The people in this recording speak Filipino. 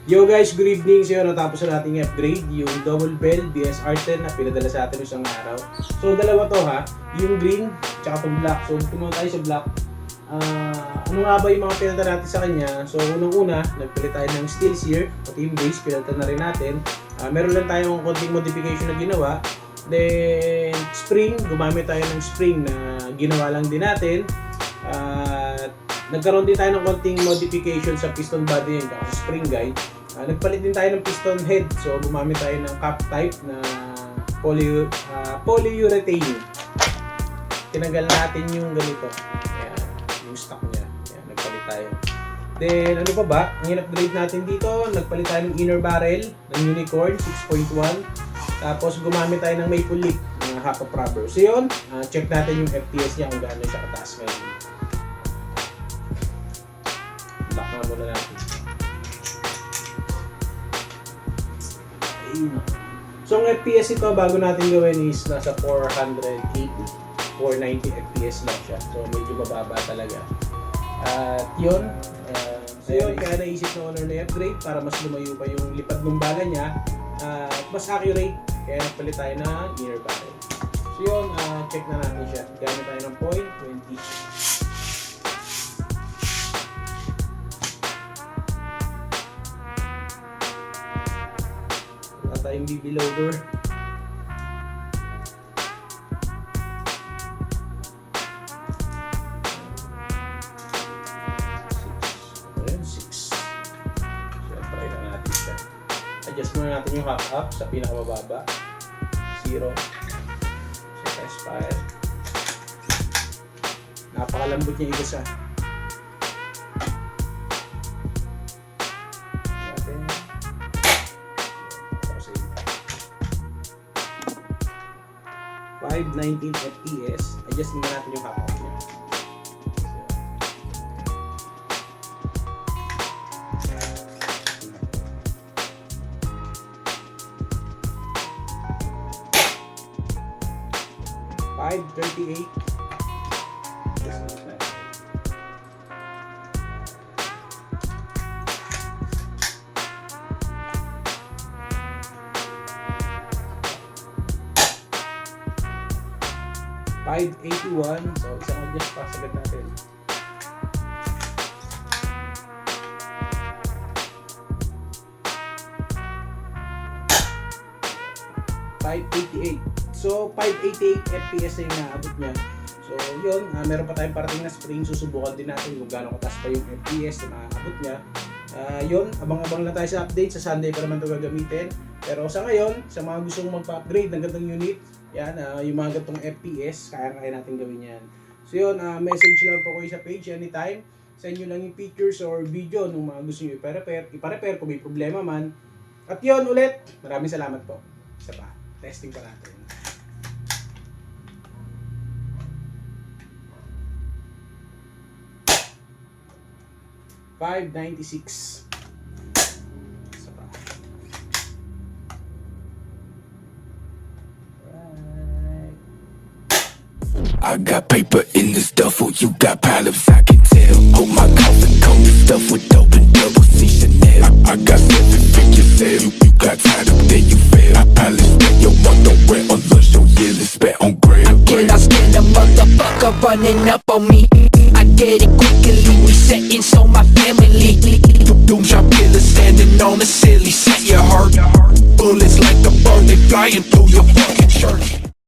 Yo guys, good evening. So yun, natapos na nating upgrade yung double bell BS-R10 na pinadala sa atin isang araw. So dalawa to ha, yung green tsaka itong black. So pumunta tayo sa black. Ano nga ba yung mga pinadala natin sa kanya? So unang-una, nagpalit tayo ng steel sear, pati yung base, pinadala na rin natin. Meron lang tayong konting modification na ginawa. Then spring, gumamit tayo ng spring na ginawa lang din natin. Nagkaroon din tayo ng konting modification sa piston body yun, sa spring guide. Nagpalit din tayo ng piston head. So gumamit tayo ng cap type na polyurethane. Tinanggal natin yung ganito. Ayan, yung stock niya. Ayan, nagpalit tayo. Then ano pa ba? Ang in-upgrade natin dito, nagpalit tayo ng inner barrel ng Unicorn 6.1. Tapos gumamit tayo ng maple leaf na half of rubber. So yun, check natin yung FPS niya kung gaano siya kataas ngayon. Lock na muna natin. So ang FPS ito bago natin gawin is nasa 480, 490 FPS lang siya. So medyo mababa talaga. At yun, kaya naisip na owner na i-upgrade para mas lumayo pa yung lipad ng bala niya at mas accurate. Kaya nagpalit tayo ng inner barrel. So yun, check na natin siya. Gamit tayo ng point 20. Tayong BB loader. Ayan, 6. So, try na natin siya. Adjust muna natin yung up sa pinakamababa. 0. So, expire. Napakalambot niya isa. 519 FPS. Adjust muna natin yung half niya. $538. 581. So isang adjust pa sagad natin. $588. So 588 FPS yung naabot niya. So yun, meron pa tayong parating na spring. Susubukan din natin kung gaano kataas pa yung FPS na maaabot niya. Yun, abang-abang lang tayo sa update. Sa Sunday pa naman ito gagamitin. Pero sa ngayon, sa mga gustong magpa-upgrade ng gantong unit, yan, yung mga gantong FPS, kaya natin gawin yan. So yun, message lang po kayo sa page anytime. Send nyo lang yung pictures or video ng mga gusto nyo ipa-repair kung may problema man. At yun ulit, maraming salamat po. Isa pa, testing pa natin. $596. I got paper in this duffel, you got pallets, I can tell. Hope my coffin comes with stuff with dope and double C Chanel. I got 7-figure sales, you got tied up, then you fail. I palace that your underwear on lunch, your yearly spent on grill. Can I stand a motherfucker running up on me? I get it quickly, we setting so my family. Doom shot killer standing on the silly, set your heart. Bullets like the bird, they flying through your fucking